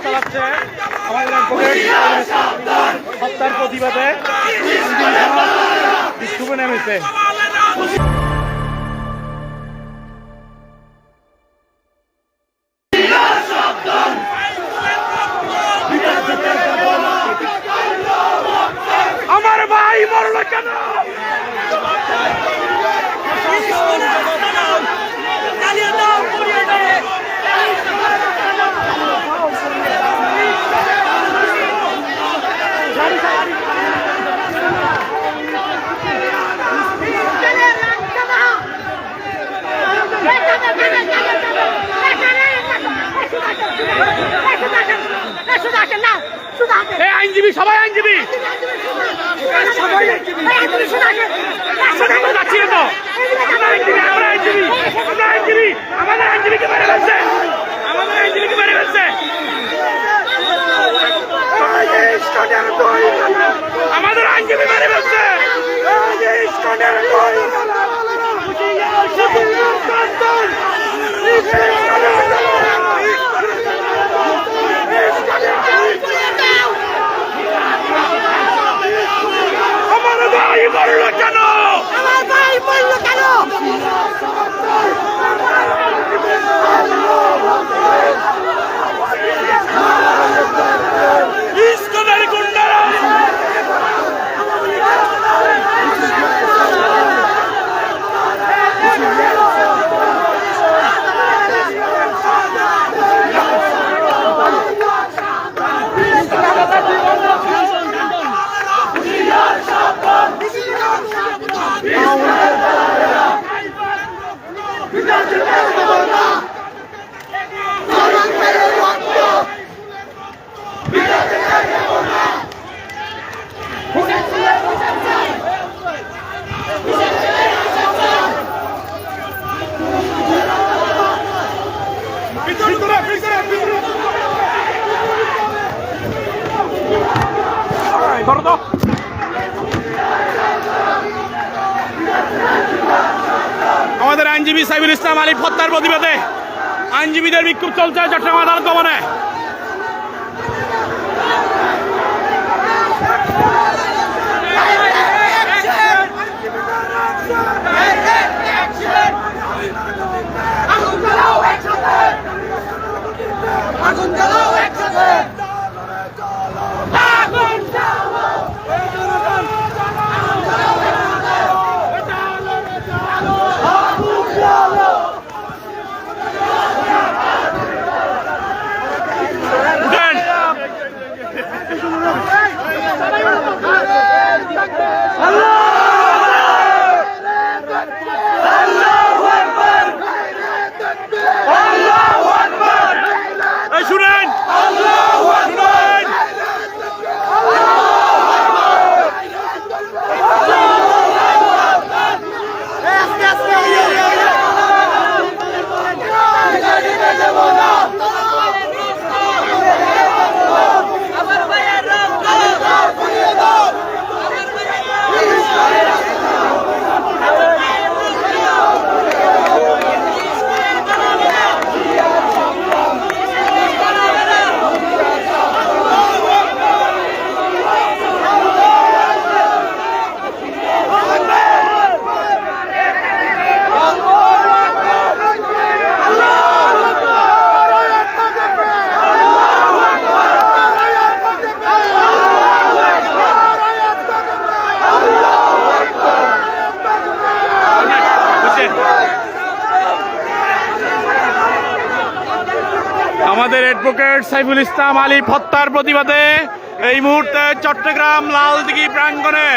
চালাচ্ছে আমাদের হত্যার প্রতিবাদে বিক্ষোভে নেমেছে। আমার ভাই মরল কেন? আইনজীবী সবাই আইনজীবী আমাদের আইনজীবীকে মেরে ফেলছে, আমাদের আইনজীবীকে মেরে ফেলছে, আমাদের আইনজীবী মেরে ফেলছে। আমার ভাই মরল কেন? আমার ভাই মরল কেন? ইসকনের গুন্ডারা আমাদের আইনজীবী সাইফুল ইসলাম আলিফ হত্যার প্রতিবাদে আইনজীবীদের বিক্ষোভ চলছে চট্টগ্রাম আদালত ভবনে। আমাদের অ্যাডভোকেট সাইফুল ইসলাম আলিফ হত্যার প্রতিবাদে এই মুহূর্তে চট্টগ্রাম লালদিঘি প্রাঙ্গণে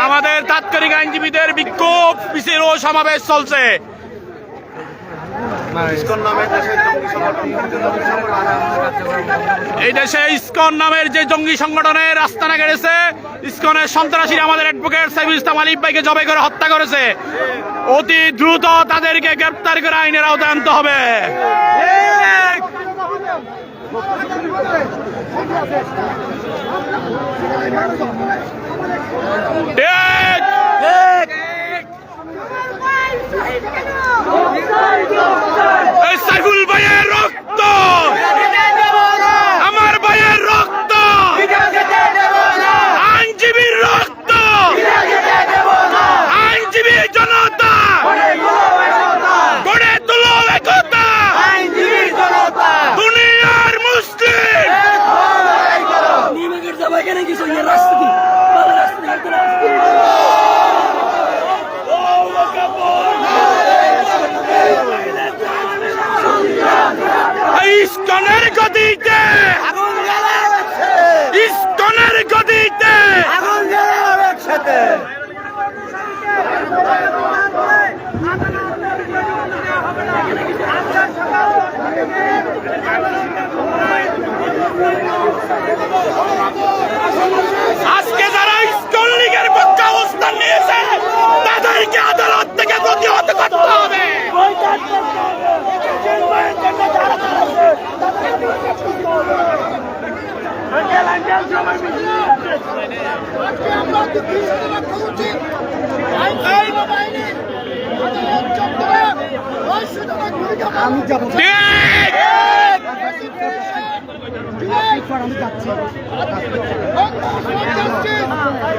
আমাদের তাৎক্ষণিক আইনজীবীদের বিক্ষোভ মিছিল ও সমাবেশ চলছে। এই দেশে ইসকন নামের যে জঙ্গি সংগঠনের আস্তানা গেড়েছে, ইসকনের সন্ত্রাসীরা আমাদের অ্যাডভোকেট সাইফুল ইসলাম আলিফ ভাইকে জবাই করে হত্যা করেছে। অতি দ্রুত তাদেরকে গ্রেপ্তার করে আইনের আওতায় আনতে হবে। সাইফুল ভাইয়ের গদিতে ইসকনের গদিতে একসাথে আজকে যারা ইসকন লীগের পক্ষে অবস্থান নিয়েছে তাদেরকে আদালত থেকে প্রতিহত করতে হবে। আমি যাবো ঠিক! আমি যাচ্ছি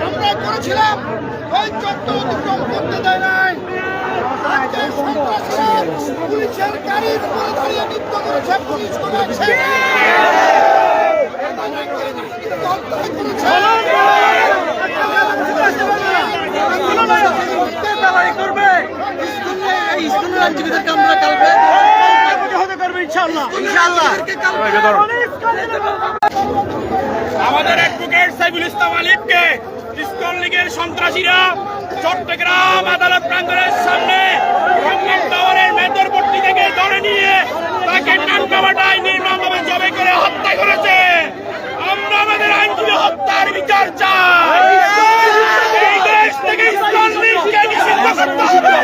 আমরা করেছিলাম ওই চট্ট অতিক্রম করতে দেয় নাই। আজকে সন্ত্রাসীরা পুলিশের গাড়ির উপরে দাঁড়িয়ে নৃত্য করেছে, পুলিশ করেছে আমাদের অ্যাডভোকেট সাইফুল ইসলাম আলিফকে ইসকন লীগের সন্ত্রাসীরা চট্টগ্রাম আদালত প্রাঙ্গণের সামনে রমনান টাওয়ারের মেদরপট্টি থেকে ধরে নিয়ে তাকে নানকামাটায় নির্মমভাবে জবাই করে হত্যা করেছে। আমরা আমাদের আইনজীবী হত্যার বিচার চাই। এই দেশ থেকে ইসকন লীগকে নিষিদ্ধ করতে হবে।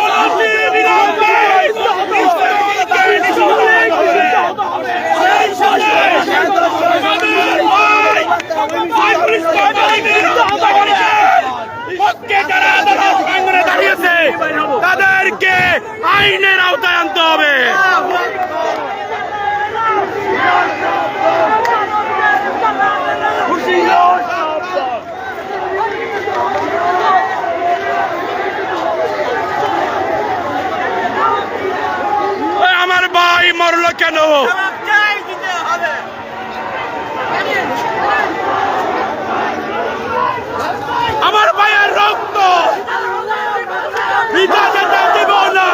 অনতিবিলম্বে ইসকন লীগকে নিষিদ্ধ করতে হবে। সেই সাথে আমাদের ভাই সাইফুল ইসলাম আলিফের হত্যা করেছে পক্ষে যারা আদালত প্রাঙ্গণে দাঁড়িয়েছে তাদেরকে আইনের আওতায় আনতে হবে। আমার ভাই মরলো কেন? আমার ভাইয়ের রক্ত পিতা যেতে দিব না।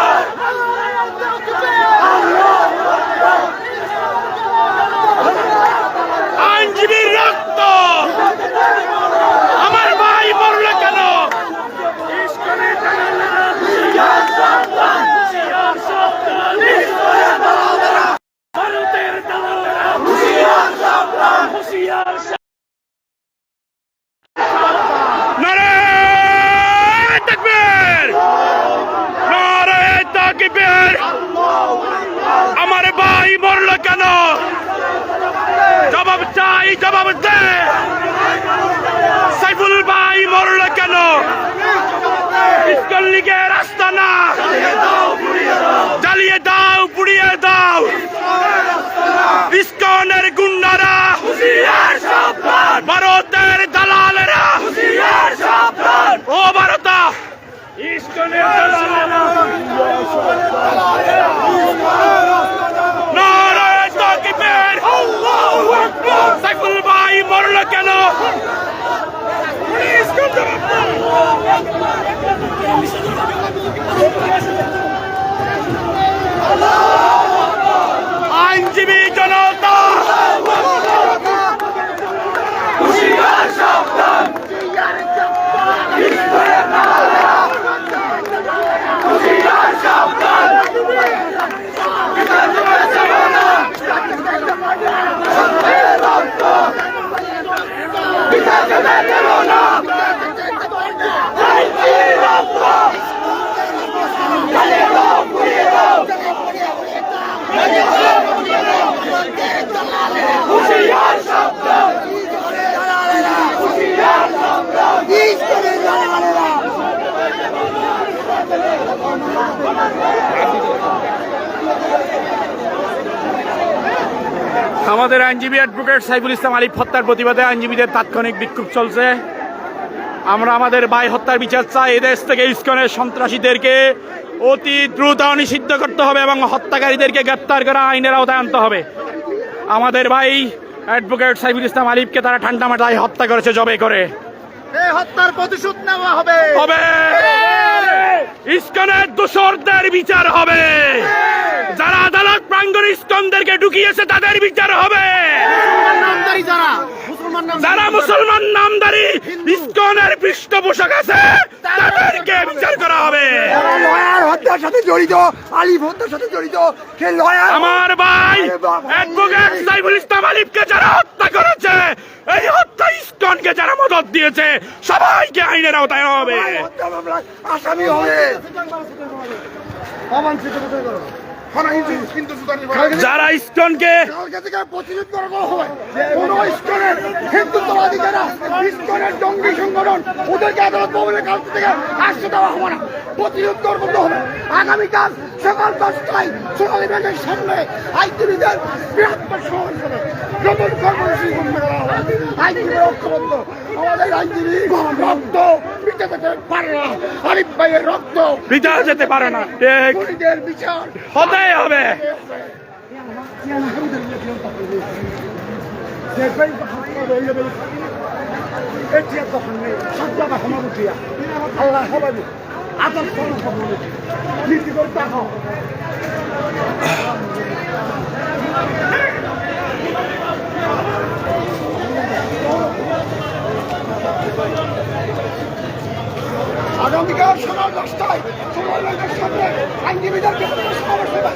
আইনজীবীর রক্ত আমার ভাই মরলো কেন? নারায়ে তাকবীর! নারায়ে তাকবীর! আমার ভাই মরলো কেন? জবাব চাই, জবাব দে। সাইফুল ভাই মরলো কেন? ইসকন লীগের আস্তানা জ্বালিয়ে দাও, পুড়িয়ে দাও। ইসকনের গুন্ডারা, ভারতের দালালেরা, ও ভারতা ইসকনের দালালেরা, নারায়ে তাকবীর! সাইফুল ভাই মরলো কেন? ইসকন জবাব দাও। আইনজীবী জনতা আমাদের আইনজীবী অ্যাডভোকেট সাইফুল ইসলাম আলিফ হত্যার প্রতিবাদে আইনজীবীদের তাৎক্ষণিক বিক্ষোভ চলছে। আমরা আমাদের ভাই হত্যার বিচার চাই। এদেশ থেকে ইসকনের সন্ত্রাসীদেরকে অতি দ্রুত নিষিদ্ধ করতে হবে এবং হত্যাকারীদেরকে গ্রেপ্তার করে আইনের আওতায় আনতে হবে। আমাদের ভাই অ্যাডভোকেট সাইফুল ইসলাম আলিফকে তারা ঠান্ডা মাথায় হত্যা করেছে জবাই করে। এই হত্যার প্রতিশোধ নেওয়া হবে। ইসকনের দোষরদের বিচার হবে। যারা আদালত প্রাঙ্গণে ইসকনদেরকে ঢুকিয়েছে তাদের বিচার হবে। নামদারি যারা মুসলমান নাম যারা মুসলমান নামধারী ইসকনের পৃষ্ঠপোষক আছে তাদেরকে বিচার করা হবে। যারা লয়ার হত্যার সাথে জড়িত, আলিফ হত্যার সাথে জড়িত, সে লয়ার আমার ভাই অ্যাডভোকেট সাইফুল ইসলাম আলিফকে যারা হত্যা করেছে, এই হত্যা ইসকনকে যারা মদত দিয়েছে, সবাইকে আইনের আওতায় হবে। হত্যা মামলায় আসামি হবে। অবাঞ্ছিত কথা করো। যারা ইসকনকে কালকে থেকে প্রতিরোধ করা হবে। কোন ইস্কনের হিন্দুত্ববাদী যারা ইস্কনের জঙ্গি সংগঠন, ওদেরকে আদালত ভবনে কালকে থেকে আসতে দেওয়া হবে না, প্রতিরোধ করতে হবে। আগামীকাল সকাল 10টায় সোনালী ব্যাংকের সামনে আইনজীবীদের বৃহত্তর সমাবেশ হবে। নতুন কর্মসূচি ঘোষণা করা হবে। আইনজীবী ঐক্যবদ্ধ, আমাদের আইনজীবী রক্ত মিটে যেতে পারে না। আরিফ ভাইয়ের রক্ত বিচার যেতে পারে না, ঠিক খুনিদের বিচার হতেই হবে। আগামীকাল সকাল 10টায় সোনালী ব্যাংকের সামনে আইনজীবীদের সমাবেশ হবে।